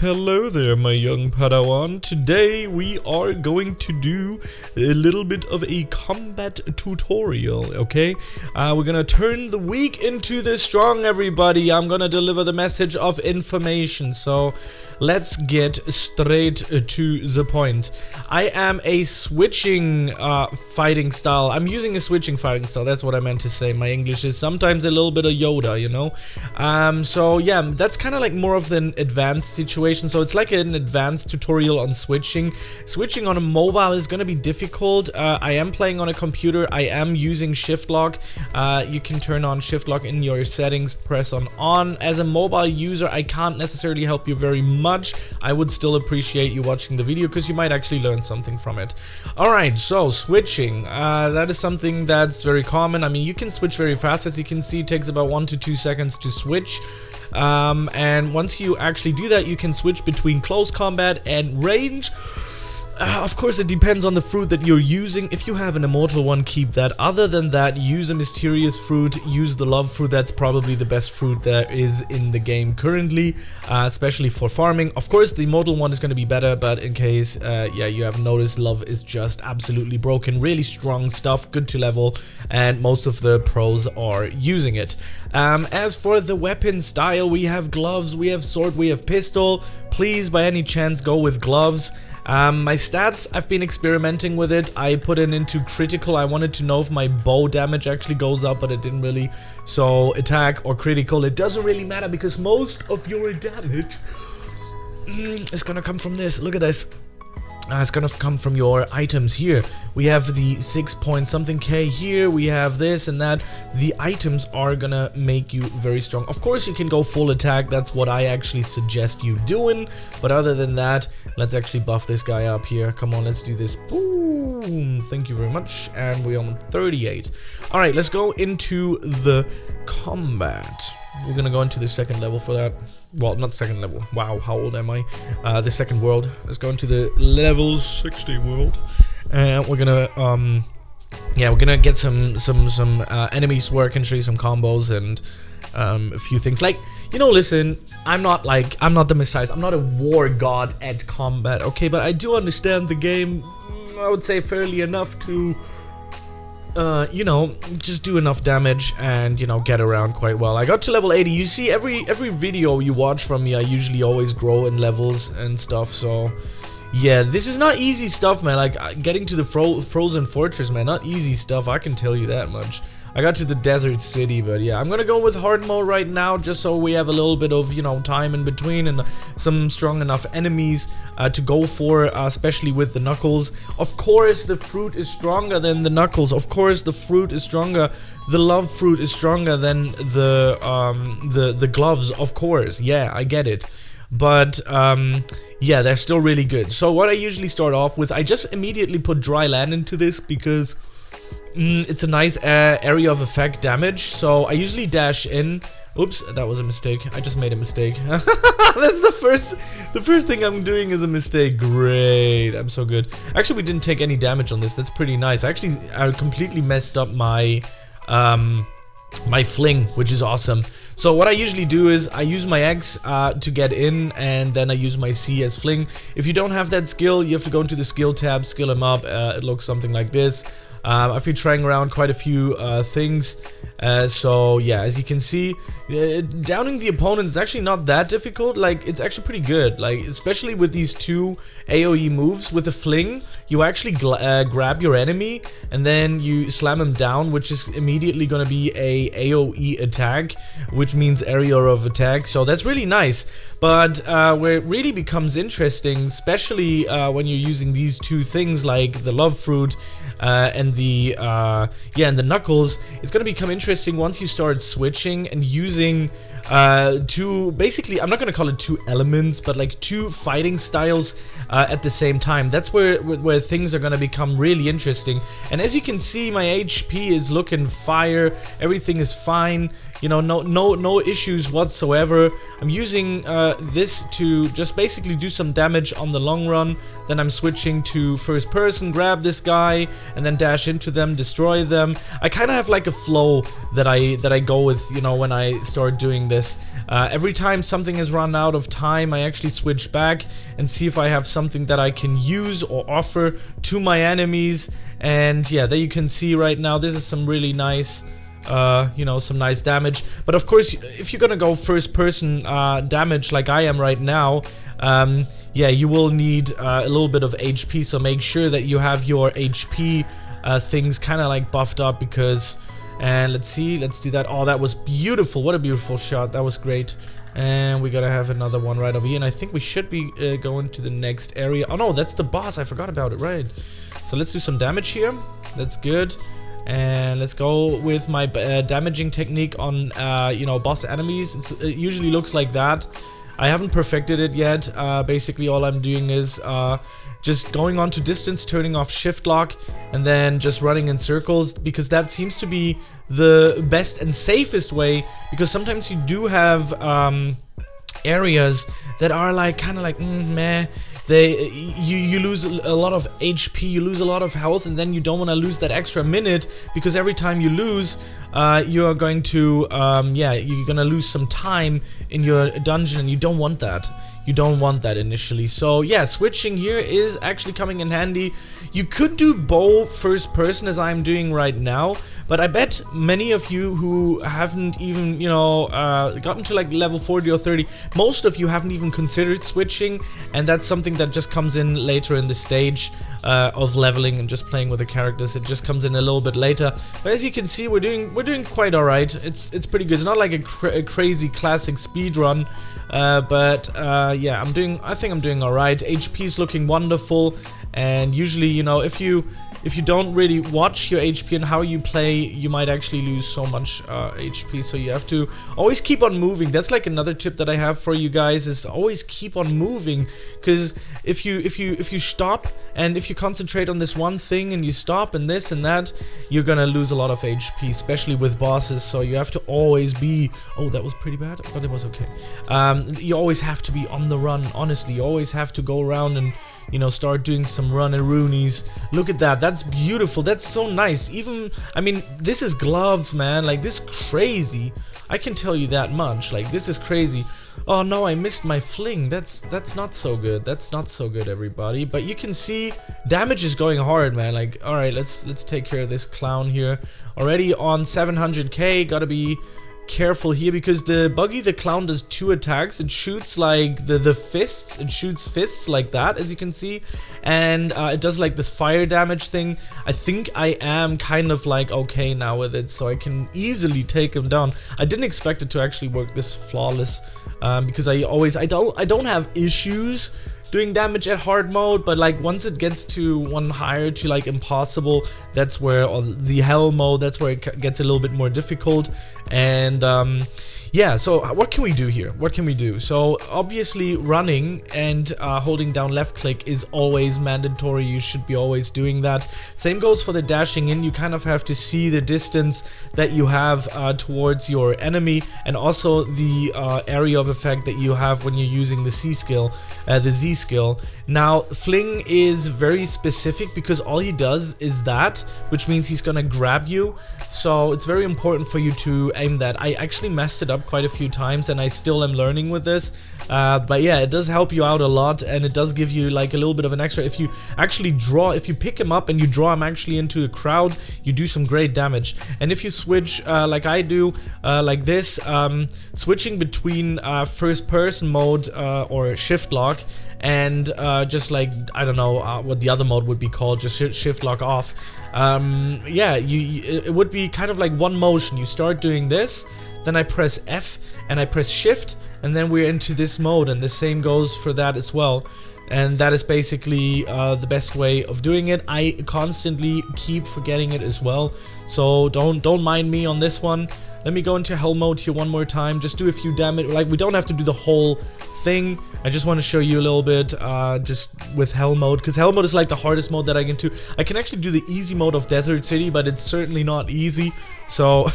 Hello there, my young Padawan. Today we are going to do a little bit of a combat tutorial, okay? We're gonna turn the weak into the strong, everybody. I'm gonna deliver the message of information, so let's get straight to the point. I am a switching fighting style. I'm using a switching fighting style, that's what I meant to say. My English is sometimes a little bit of Yoda, you know? So yeah, that's kind of like more of an advanced situation. So it's like an advanced tutorial on switching. Switching on a mobile is going to be difficult. I am playing on a computer. I am using shift lock. You can turn on shift lock in your settings, press on. As a mobile user, I can't necessarily help you very much. I would still appreciate you watching the video because you might actually learn something from it. Alright, so switching. That is something that's very common. I mean, you can switch very fast. As you can see, it takes about 1 to 2 seconds to switch. And once you actually do that, you can switch between close combat and range. Of course, it depends on the fruit that you're using. If you have an immortal one, keep that. Other than that, use a mysterious fruit, use the love fruit. That's probably the best fruit there is in the game currently, especially for farming. Of course, the immortal one is going to be better, but in case, yeah, you have noticed, love is just absolutely broken. Really strong stuff, good to level, and most of the pros are using it. As for the weapon style, we have gloves, we have sword, we have pistol. Please, by any chance, go with gloves. My stats, I've been experimenting with it. I put it into critical. I wanted to know if my bow damage actually goes up, but it didn't really. So attack or critical, it doesn't really matter because most of your damage is gonna come from this. Look at this. It's gonna come from your items here. We have the 6 point something K here. We have this and that. The items are gonna make you very strong. Of course, you can go full attack. That's what I actually suggest you doing. But other than that, let's actually buff this guy up here. Come on, let's do this. Boom. Thank you very much. And we're on 38. All right, let's go into the combat. We're gonna go into the second level for that. Well, not second level. Wow, how old am I? The second world. Let's go into the level 60 world, and we're gonna yeah, we're gonna get some enemies where I can show you some combos and a few things. Like, you know, listen, I'm not the Messiah. I'm not a war god at combat, okay? But I do understand the game. I would say fairly enough to. You know, just do enough damage and, you know, get around quite well. I got to level 80. You see, every video you watch from me, I usually always grow in levels and stuff, so yeah, this is not easy stuff, man. Like, getting to the frozen fortress, man, not easy stuff, I can tell you that much. I got to the desert city, but yeah, I'm gonna go with hard mode right now, just so we have a little bit of, you know, time in between and some strong enough enemies to go for, especially with the knuckles. Of course, the fruit is stronger than the knuckles. Of course, the fruit is stronger. The love fruit is stronger than the gloves. Of course, yeah, I get it. But yeah, they're still really good. So what I usually start off with, I just immediately put dry land into this because it's a nice area of effect damage. So I usually dash in. Oops, that was a mistake. I just made a mistake. That's the first thing I'm doing is a mistake. Great, I'm so good. Actually, we didn't take any damage on this. That's pretty nice. Actually, I completely messed up my my fling, which is awesome. So what I usually do is I use my X to get in, and then I use my C as fling. If you don't have that skill, you have to go into the skill tab, skill them up. It looks something like this. I've been trying around quite a few things, so yeah, as you can see, downing the opponent is actually not that difficult. Like, it's actually pretty good, like, especially with these two AoE moves. With the fling, you actually grab your enemy and then you slam him down, which is immediately gonna be a AoE attack, which means area of attack, so that's really nice. But where it really becomes interesting, especially when you're using these two things like the love fruit and the and the knuckles, it's gonna become interesting once you start switching and using two, basically, I'm not gonna call it two elements, but like two fighting styles at the same time. That's where things are gonna become really interesting. And as you can see, my HP is looking fire, everything is fine. you know, no issues whatsoever. I'm using this to just basically do some damage on the long run. Then I'm switching to first person, grab this guy, and then dash into them, destroy them. I kind of have like a flow that I go with, you know, when I start doing this. Every time something has run out of time, I actually switch back and see if I have something that I can use or offer to my enemies. And yeah, there you can see right now, this is some really nice, you know, some nice damage. But of course, if you're gonna go first person damage like I am right now, yeah, you will need a little bit of HP, so make sure that you have your HP things kind of like buffed up, because, and let's see, let's do that. Oh, that was beautiful. What a beautiful shot. That was great. And we gotta have another one right over here, and I think we should be going to the next area. Oh no, that's the boss. I forgot about it, right? So let's do some damage here. That's good. And let's go with my damaging technique on, you know, boss enemies. It usually looks like that. I haven't perfected it yet. Basically, all I'm doing is just going on to distance, turning off shift lock, and then just running in circles, because that seems to be the best and safest way, because sometimes you do have areas that are like kind of like meh. You lose a lot of HP, you lose a lot of health, and then you don't want to lose that extra minute, because every time you lose, you are going to yeah, you're gonna lose some time in your dungeon, and you don't want that. You don't want that initially. So yeah, switching here is actually coming in handy. You could do bow first person as I'm doing right now, but I bet many of you who haven't even, you know, gotten to like level 40 or 30, most of you haven't even considered switching, and that's something that just comes in later in the stage of leveling and just playing with the characters. It just comes in a little bit later. But as you can see, we're doing quite all right. It's pretty good. It's not like a crazy classic speed run, but yeah, I think I'm doing all right. HP is looking wonderful, and usually, you know, if you don't really watch your HP and how you play, you might actually lose so much HP. So you have to always keep on moving. That's like another tip that I have for you guys, is always keep on moving, because if you stop and if you concentrate on this one thing and you stop and this and that, you're gonna lose a lot of HP, especially with bosses. So you have to always be, oh, that was pretty bad, but it was okay. You always have to be on the run. Honestly, you always have to go around and, you know, start doing some run-and-roonies. Look at that. That's beautiful. That's so nice. Even, I mean, this is gloves, man. Like, this is crazy. I can tell you that much. Like, this is crazy. Oh no, I missed my fling. That's not so good. That's not so good, everybody. But you can see damage is going hard, man. Like, all right, let's take care of this clown here. Already on 700k. Gotta be careful here, because the Buggy the Clown does 2 attacks. It shoots like the fists. It shoots fists like that, as you can see, and it does like this fire damage thing. I think I am kind of like okay now with it, so I can easily take him down. I didn't expect it to actually work this flawless, because I don't have issues doing damage at hard mode, but like once it gets to one higher to like impossible, that's where, or the hell mode, that's where it gets a little bit more difficult. And yeah, so what can we do here? What can we do? So obviously running and holding down left click is always mandatory. You should be always doing that. Same goes for the dashing in. You kind of have to see the distance that you have towards your enemy, and also the area of effect that you have when you're using the C skill, the Z skill. Now fling is very specific, because all he does is that, which means he's gonna grab you. So it's very important for you to aim that. I actually messed it up quite a few times, and I still am learning with this, but yeah, it does help you out a lot, and it does give you like a little bit of an extra. If you actually draw, if you pick him up and you draw him actually into a crowd, you do some great damage. And if you switch like I do, like this, switching between first person mode or shift lock and just like, I don't know what the other mode would be called, just shift lock off, yeah, it would be kind of like one motion. You start doing this, then I press F and I press shift, and then we're into this mode, and the same goes for that as well. And that is basically the best way of doing it. I constantly keep forgetting it as well, so don't mind me on this one. Let me go into hell mode here one more time, just do a few damage. Like, we don't have to do the whole thing. I just want to show you a little bit just with hell mode, because hell mode is like the hardest mode that I can do. I can actually do the easy mode of Desert City, but it's certainly not easy. So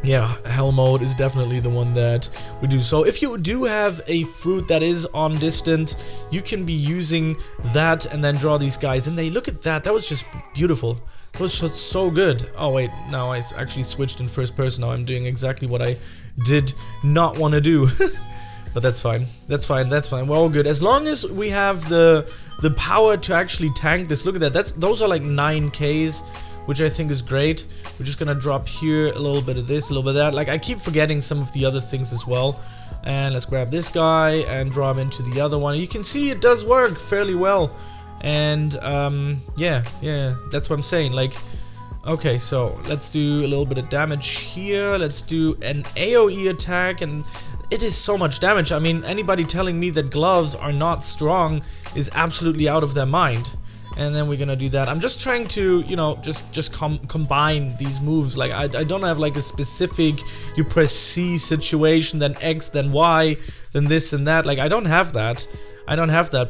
yeah, hell mode is definitely the one that we do. So if you do have a fruit that is on distant, you can be using that and then draw these guys. And they look at that. That was just beautiful. That was so good. Oh wait, now I actually switched in first person. Now I'm doing exactly what I did not want to do. But that's fine. That's fine. That's fine. We're all good. As long as we have the power to actually tank this. Look at that. Those are like 9Ks. Which I think is great. We're just gonna drop here a little bit of this, a little bit of that. Like, I keep forgetting some of the other things as well. And let's grab this guy and draw him into the other one. You can see it does work fairly well. And yeah, that's what I'm saying. Like, okay, so let's do a little bit of damage here. Let's do an AoE attack, and it is so much damage. I mean, anybody telling me that gloves are not strong is absolutely out of their mind. And then we're gonna do that. I'm just trying to, you know, just combine these moves. Like, I don't have like a specific, you press C situation, then X, then Y, then this and that. Like, I don't have that.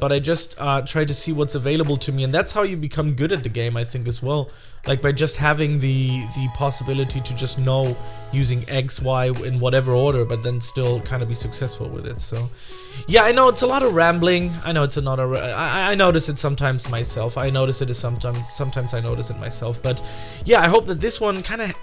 But I just try to see what's available to me, and that's how you become good at the game, I think, as well. Like, by just having the possibility to just know using X, Y in whatever order, but then still kind of be successful with it. So, yeah, I know it's a lot of rambling. I know it's not I notice it sometimes myself. I notice it sometimes I notice it myself. But yeah, I hope that this one kind of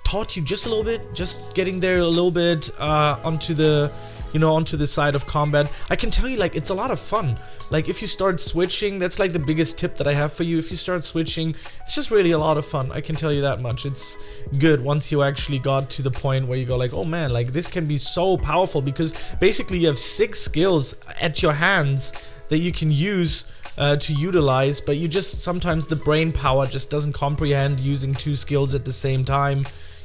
taught you just a little bit, just getting there a little bit onto the, you know, onto the side of combat. I can tell you, like, it's a lot of fun. Like, if you start switching, that's like the biggest tip that I have for you. If you start switching, it's just really a lot of fun. I can tell you that much. It's good once you actually got to the point where you go like, oh man, like, this can be so powerful, because basically you have 6 skills at your hands that you can use to utilize, but you just, sometimes the brain power just doesn't comprehend using 2 skills at the same time,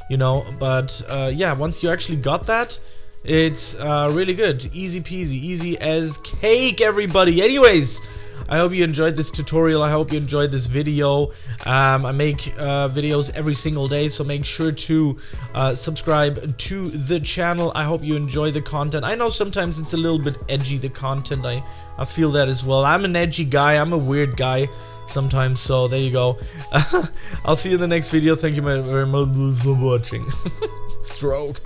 you know. But yeah, once you actually got that, it's really good. Easy peasy, easy as cake, everybody. Anyways, I hope you enjoyed this tutorial. I hope you enjoyed this video. I make videos every single day, so make sure to subscribe to the channel. I hope you enjoy the content. I know sometimes it's a little bit edgy, the content. I feel that as well. I'm an edgy guy. I'm a weird guy sometimes, so there you go. I'll see you in the next video. Thank you very much for watching. Stroke.